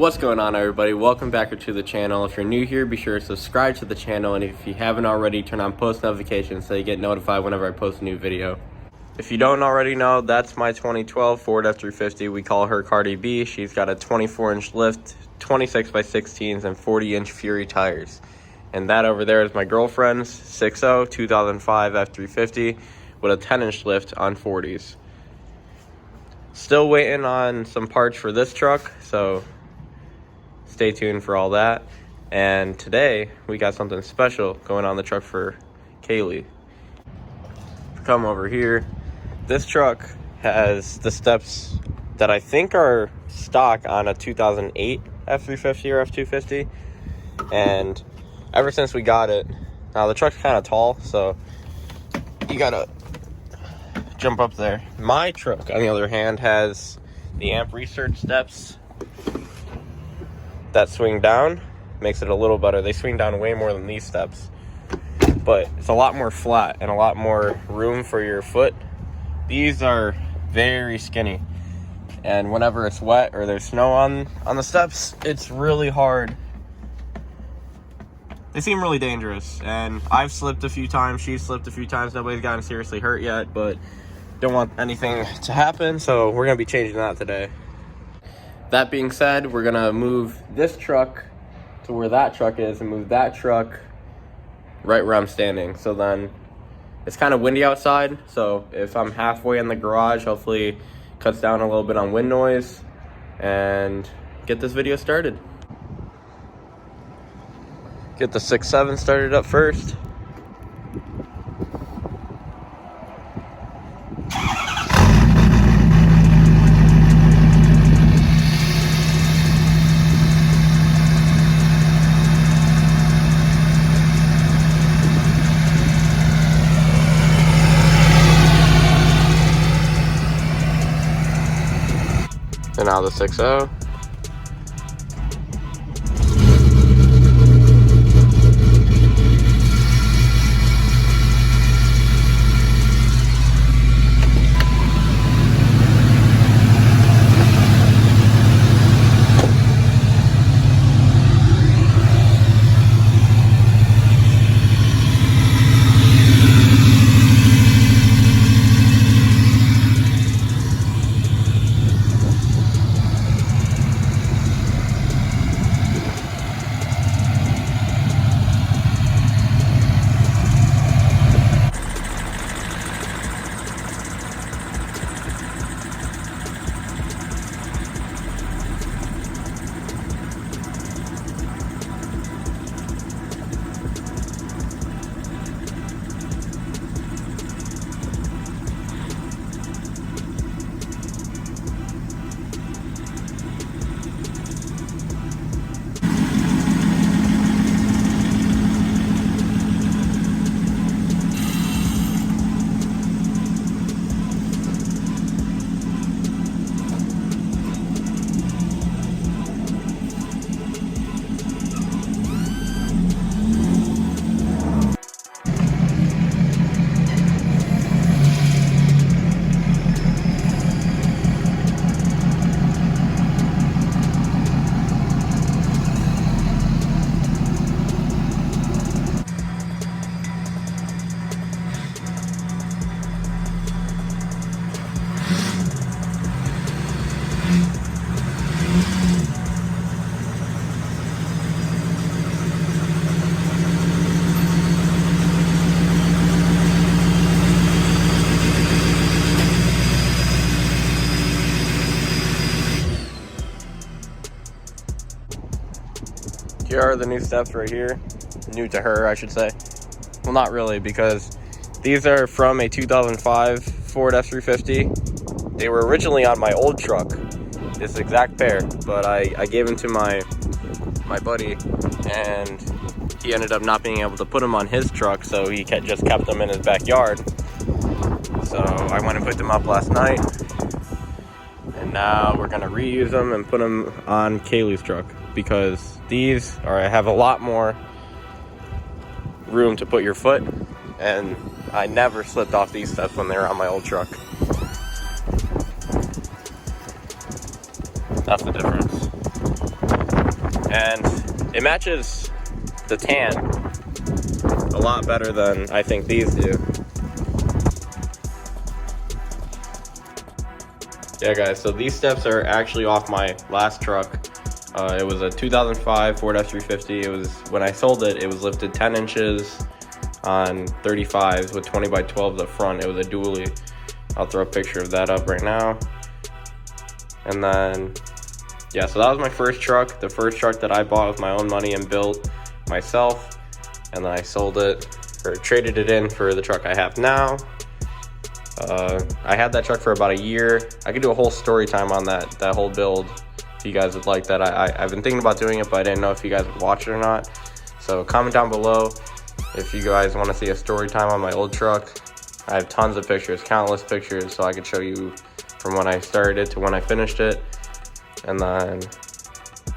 What's going on, everybody? Welcome back to the channel. If you're new here, be sure to subscribe to the channel, and if you haven't already, turn on post notifications so you get notified whenever I post a new video. If you don't already know, that's my 2012 Ford F350. We call her Cardi B. She's got a 24-inch lift, 26x16s, and 40-inch Fury tires. And that over there is my girlfriend's 6.0 2005 F350 with a 10-inch lift on 40s. Still waiting on some parts for this truck, so stay tuned for all that. And today we got something special going on the truck for Kaylee. Come over here. This truck has the steps that I think are stock on a 2008 F350 or F250. And ever since we got it, now the truck's kind of tall, so you gotta jump up there. My truck, on the other hand, has the amp research steps that swing down. Makes it a little better. They swing down way more than these steps, but it's a lot more flat and a lot more room for your foot. These are very skinny, and whenever it's wet or there's snow on the steps, it's really hard. They seem really dangerous, and I've slipped a few times, she's slipped a few times. Nobody's gotten seriously hurt yet, but don't want anything to happen, so we're gonna be changing that today. That being said, we're gonna move this truck to where that truck is and move that truck right where I'm standing. So then it's kind of windy outside, so if I'm halfway in the garage, hopefully cuts down a little bit on wind noise and get this video started. Get the 6.7 started up first. And now the 6.0. Here are the new steps right here. New to her, I should say. Well, not really, because these are from a 2005 Ford F350. They were originally on my old truck, this exact pair, but I gave them to my buddy, and he ended up not being able to put them on his truck, so he just kept them in his backyard. So I went and picked them up last night, and now we're gonna reuse them and put them on Kaylee's truck, because these have a lot more room to put your foot, and I never slipped off these steps when they were on my old truck. That's the difference. and it matches the tan a lot better than I think these do. Yeah guys, so these steps are actually off my last truck. It was a 2005 Ford F350. It was, when I sold it, it was lifted 10 inches on 35s with 20 by 12s up front. It was a dually. I'll throw a picture of that up right now. And then, yeah, so that was my first truck. The first truck that I bought with my own money and built myself. And then I sold it, or traded it in for the truck I have now. I had that truck for about a year. I could do a whole story time on that whole build if you guys would like that. I've been thinking about doing it, but I didn't know if you guys would watch it or not. So comment down below if you guys want to see a story time on my old truck. I have tons of pictures, countless pictures, so I could show you from when I started it to when I finished it. And then,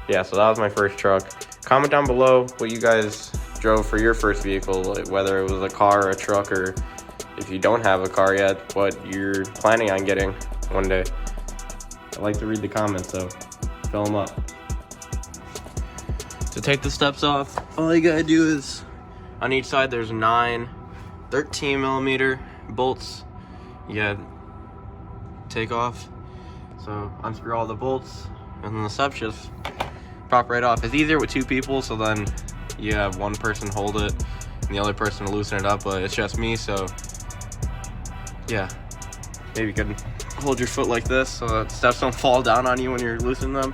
yeah, so that was my first truck. Comment down below what you guys drove for your first vehicle, like whether it was a car or a truck, or if you don't have a car yet, what you're planning on getting one day. I like to read the comments, so fill them up. To take the steps off, all you gotta do is, on each side there's 9 13mm bolts you gotta take off. So unscrew all the bolts, and then the steps just pop right off. It's easier with 2 people, so then you have one person hold it and the other person to loosen it up, but it's just me, so yeah, maybe you can hold your foot like this so that steps don't fall down on you when you're loosening them.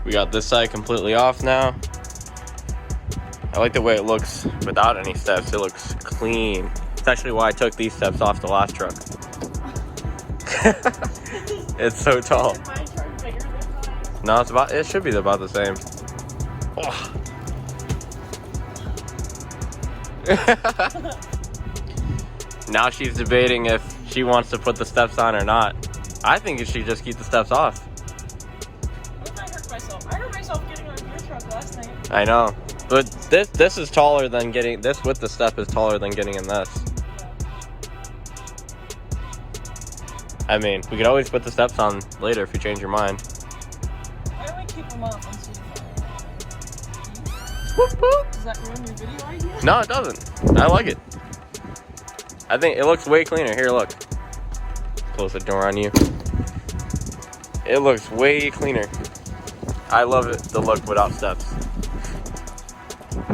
We got this side completely off now. I like the way it looks without any steps. It looks clean. It's actually why I took these steps off the last truck. It's so tall. Is my truck bigger than mine? No, it should be about the same. Oh. Now she's debating if she wants to put the steps on or not. I think she should just keep the steps off. I hurt myself getting on your truck last night. I know, but this is taller than getting this with the step is taller than getting in this. I mean, we could always put the steps on later if you change your mind. Why don't we keep them up and see if Whoop, whoop. Does that ruin your video idea? No, it doesn't. I like it. I think it looks way cleaner. Here, look. Close the door on you. It looks way cleaner. I love it, the look without steps.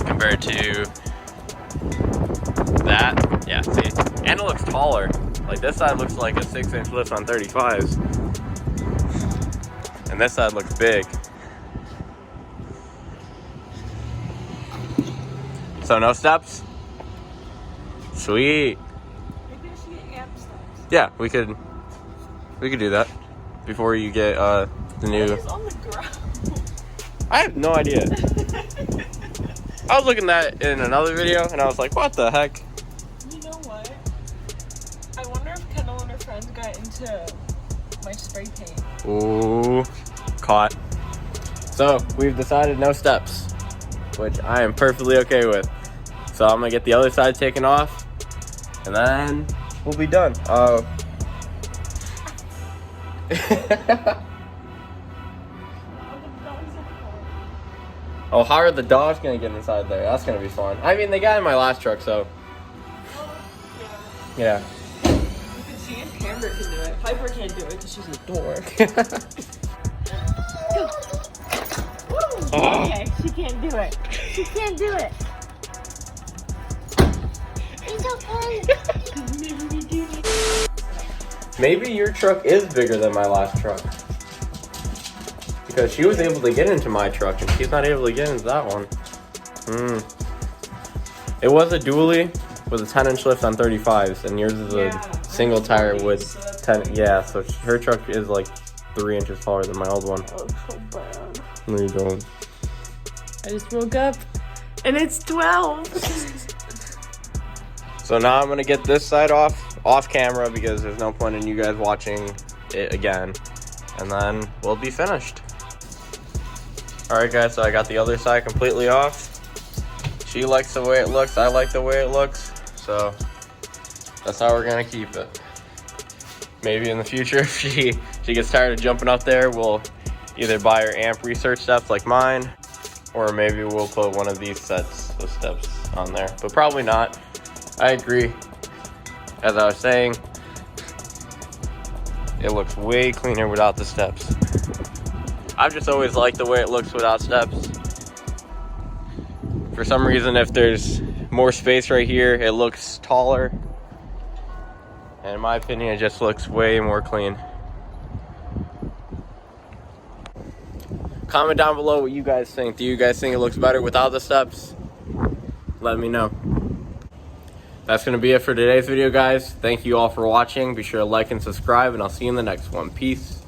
Compared to that, yeah, see? And it looks taller. Like this side looks like a 6-inch lift on 35s. And this side looks big. So no steps? Sweet. Maybe I should get amp steps. Yeah, we could do that before you get the new. What is on the ground? I have no idea. I was looking at it in another video and I was like, what the heck? You know what? I wonder if Kendall and her friends got into my spray paint. Ooh, caught. So we've decided no steps, which I am perfectly okay with. So I'm gonna get the other side taken off and then we'll be done. Oh, how are the dogs gonna get inside there? That's gonna be fun. I mean, they got in my last truck, so. Yeah. You can see if Amber can do it. Piper can't do it because she's a dork. Okay, she can't do it. She can't do it. It's okay. Maybe your truck is bigger than my last truck. Because she was able to get into my truck and she's not able to get into that one. It was a dually with a 10-inch lift on 35s, and yours is a single tire with 10, yeah, so her truck is like 3 inches taller than my old one. That looks so bad. There you go. I just woke up and it's 12. So now I'm gonna get this side off camera because there's no point in you guys watching it again. And then we'll be finished. Alright guys, so I got the other side completely off. She likes the way it looks, I like the way it looks. So that's how we're gonna keep it. Maybe in the future, if she gets tired of jumping up there, we'll either buy her amp research steps like mine, or maybe we'll put one of these sets of steps on there. But probably not. I agree. As I was saying, it looks way cleaner without the steps. I've just always liked the way it looks without steps. For some reason, if there's more space right here, it looks taller. And in my opinion, it just looks way more clean. Comment down below what you guys think. Do you guys think it looks better without the steps? Let me know. That's going to be it for today's video, guys. Thank you all for watching. Be sure to like and subscribe, and I'll see you in the next one. Peace.